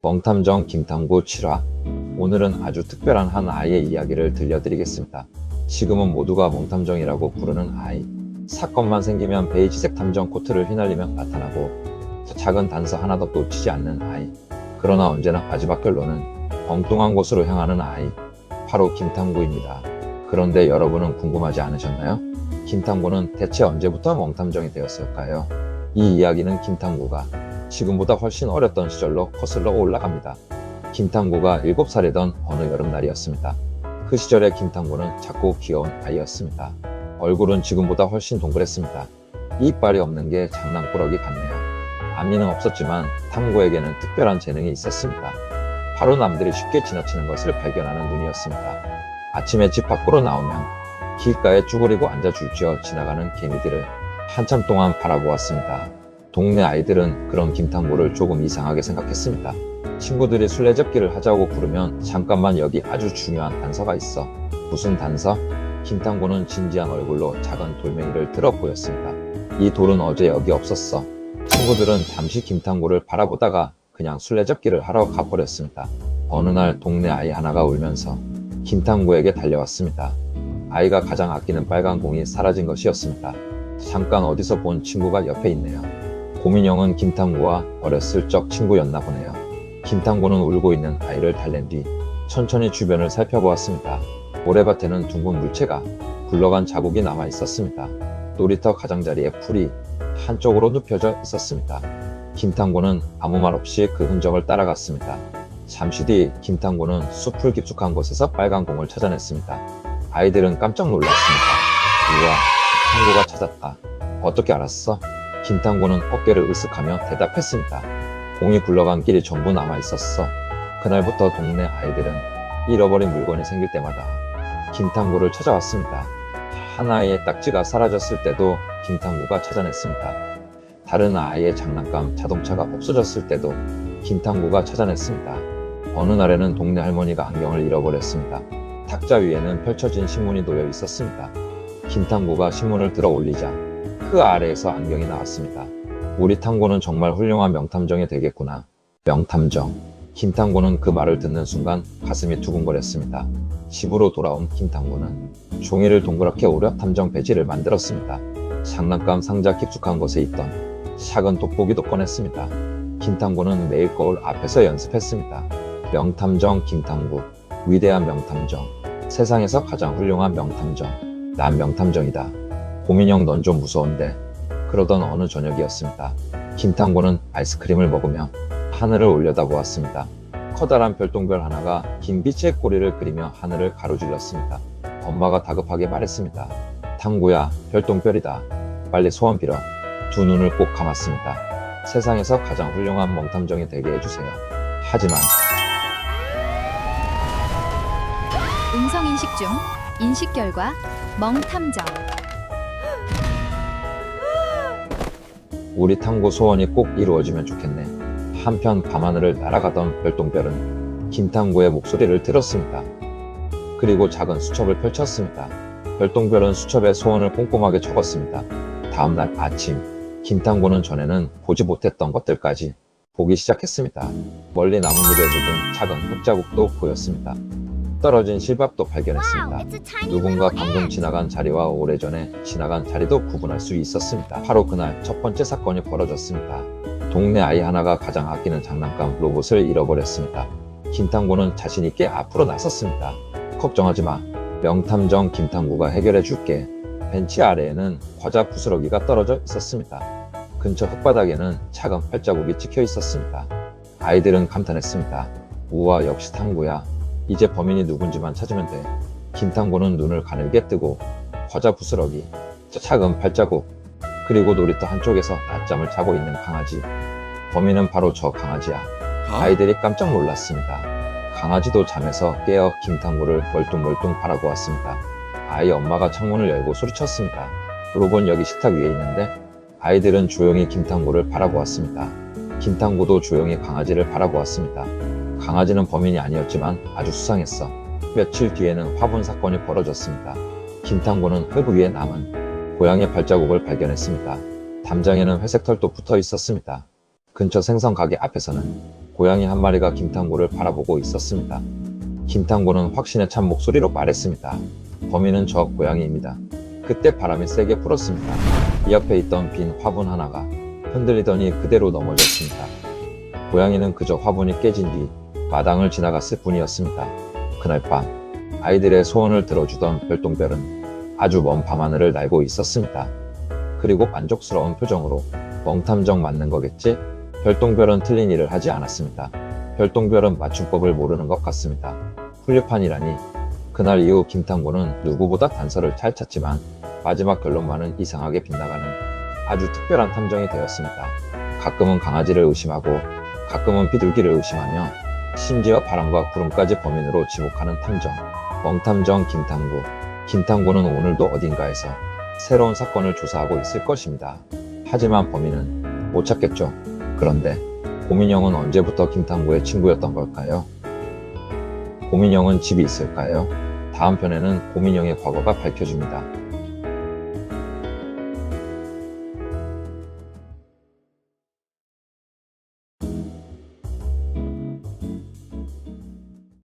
멍탐정 김탐구 7화. 오늘은 아주 특별한 한 아이의 이야기를 들려드리겠습니다. 지금은 모두가 멍탐정이라고 부르는 아이. 사건만 생기면 베이지색 탐정 코트를 휘날리며 나타나고 작은 단서 하나도 놓치지 않는 아이. 그러나 언제나 마지막 결론은 엉뚱한 곳으로 향하는 아이. 바로 김탐구입니다. 그런데 여러분은 궁금하지 않으셨나요? 김탐구는 대체 언제부터 멍탐정이 되었을까요? 이 이야기는 김탐구가 지금보다 훨씬 어렸던 시절로 거슬러 올라갑니다. 김탐구가 7살이던 어느 여름날이었습니다. 그 시절의 김탐구는 작고 귀여운 아이였습니다. 얼굴은 지금보다 훨씬 동그랬습니다. 이빨이 없는 게 장난꾸러기 같네요. 앞니는 없었지만 탐구에게는 특별한 재능이 있었습니다. 바로 남들이 쉽게 지나치는 것을 발견하는 눈이었습니다. 아침에 집 밖으로 나오면 길가에 쭈그리고 앉아 줄지어 지나가는 개미들을 한참 동안 바라보았습니다. 동네 아이들은 그런 김탐구를 조금 이상하게 생각했습니다. 친구들이 술래잡기를 하자고 부르면 잠깐만, 여기 아주 중요한 단서가 있어. 무슨 단서? 김탐구는 진지한 얼굴로 작은 돌멩이를 들어 보였습니다. 이 돌은 어제 여기 없었어. 친구들은 잠시 김탐구를 바라보다가 그냥 술래잡기를 하러 가버렸습니다. 어느 날 동네 아이 하나가 울면서 김탐구에게 달려왔습니다. 아이가 가장 아끼는 빨간 공이 사라진 것이었습니다. 잠깐 어디서 본 친구가 옆에 있네요. 고민형은 김탐구와 어렸을 적 친구였나 보네요. 김탐구는 울고 있는 아이를 달랜 뒤 천천히 주변을 살펴보았습니다. 모래밭에는 둥근 물체가 굴러간 자국이 남아 있었습니다. 놀이터 가장자리에 풀이 한쪽으로 눕혀져 있었습니다. 김탐구는 아무 말 없이 그 흔적을 따라갔습니다. 잠시 뒤 김탐구는 숲을 깊숙한 곳에서 빨간 공을 찾아냈습니다. 아이들은 깜짝 놀랐습니다. 우와, 탐구가 찾았다. 어떻게 알았어? 김탐구는 어깨를 으쓱하며 대답했습니다. 공이 굴러간 길이 전부 남아 있었어. 그날부터 동네 아이들은 잃어버린 물건이 생길 때마다 김탐구를 찾아왔습니다. 하나의 딱지가 사라졌을 때도 김탐구가 찾아냈습니다. 다른 아이의 장난감 자동차가 없어졌을 때도 김탐구가 찾아냈습니다. 어느 날에는 동네 할머니가 안경을 잃어버렸습니다. 탁자 위에는 펼쳐진 신문이 놓여 있었습니다. 김탐구가 신문을 들어 올리자 그 아래에서 안경이 나왔습니다. 우리 탐구는 정말 훌륭한 명탐정이 되겠구나. 명탐정. 김탐구는 그 말을 듣는 순간 가슴이 두근거렸습니다. 집으로 돌아온 김탐구는 종이를 동그랗게 오려 탐정 배지를 만들었습니다. 장난감 상자 깊숙한 곳에 있던 작은 돋보기도 꺼냈습니다. 김탐구는 매일 거울 앞에서 연습했습니다. 명탐정 김탐구. 위대한 명탐정. 세상에서 가장 훌륭한 명탐정. 난 명탐정이다. 고민형, 넌 좀 무서운데. 그러던 어느 저녁이었습니다. 김탐구는 아이스크림을 먹으며 하늘을 올려다보았습니다. 커다란 별똥별 하나가 긴 빛의 꼬리를 그리며 하늘을 가로질렀습니다. 엄마가 다급하게 말했습니다. 탐구야, 별똥별이다. 빨리 소원 빌어. 두 눈을 꼭 감았습니다. 세상에서 가장 훌륭한 멍탐정이 되게 해주세요. 하지만 음성인식 중. 인식 결과 멍탐정. 우리 탐구 소원이 꼭 이루어지면 좋겠네. 한편 밤하늘을 날아가던 별똥별은 김탐구의 목소리를 들었습니다. 그리고 작은 수첩을 펼쳤습니다. 별똥별은 수첩에 소원을 꼼꼼하게 적었습니다. 다음날 아침, 김탐구는 전에는 보지 못했던 것들까지 보기 시작했습니다. 멀리 나뭇잎에 묻은 작은 흙자국도 보였습니다. 떨어진 실밥도 발견했습니다. 누군가 방금 지나간 자리와 오래전에 지나간 자리도 구분할 수 있었습니다. 바로 그날 첫 번째 사건이 벌어졌습니다. 동네 아이 하나가 가장 아끼는 장난감 로봇을 잃어버렸습니다. 김탐구는 자신있게 앞으로 나섰습니다. 걱정하지 마. 명탐정 김탐구가 해결해 줄게. 벤치 아래에는 과자 부스러기가 떨어져 있었습니다. 근처 흙바닥에는 작은 팔자국이 찍혀 있었습니다. 아이들은 감탄했습니다. 우와, 역시 탐구야. 이제 범인이 누군지만 찾으면 돼. 김탐구는 눈을 가늘게 뜨고 과자 부스러기, 작은 발자국, 그리고 놀이터 한쪽에서 낮잠을 자고 있는 강아지. 범인은 바로 저 강아지야. 아이들이 깜짝 놀랐습니다. 강아지도 잠에서 깨어 김탐구를 멀뚱멀뚱 바라보았습니다. 아이 엄마가 창문을 열고 소리쳤습니다. 로봇 여기 식탁 위에 있는데? 아이들은 조용히 김탐구를 바라보았습니다. 김탐구도 조용히 강아지를 바라보았습니다. 강아지는 범인이 아니었지만 아주 수상했어. 며칠 뒤에는 화분 사건이 벌어졌습니다. 김탐구는 흙 위에 남은 고양이 발자국을 발견했습니다. 담장에는 회색 털도 붙어 있었습니다. 근처 생선 가게 앞에서는 고양이 한 마리가 김탕구를 바라보고 있었습니다. 김탕구는 확신에 찬 목소리로 말했습니다. 범인은 저 고양이입니다. 그때 바람이 세게 불었습니다. 이 옆에 있던 빈 화분 하나가 흔들리더니 그대로 넘어졌습니다. 고양이는 그저 화분이 깨진 뒤 마당을 지나갔을 뿐이었습니다. 그날 밤 아이들의 소원을 들어주던 별똥별은 아주 먼 밤하늘을 날고 있었습니다. 그리고 만족스러운 표정으로 멍탐정 맞는 거겠지? 별똥별은 틀린 일을 하지 않았습니다. 별똥별은 맞춤법을 모르는 것 같습니다. 훌륭판이라니. 그날 이후 김탕구는 누구보다 단서를 잘 찾지만 마지막 결론만은 이상하게 빗나가는 아주 특별한 탐정이 되었습니다. 가끔은 강아지를 의심하고 가끔은 비둘기를 의심하며 심지어 바람과 구름까지 범인으로 지목하는 탐정. 멍탐정 김탕구. 김탕구는 오늘도 어딘가에서 새로운 사건을 조사하고 있을 것입니다. 하지만 범인은 못 찾겠죠. 그런데 고민형은 언제부터 김탕구의 친구였던 걸까요? 고민형은 집이 있을까요? 다음 편에는 고민형의 과거가 밝혀집니다.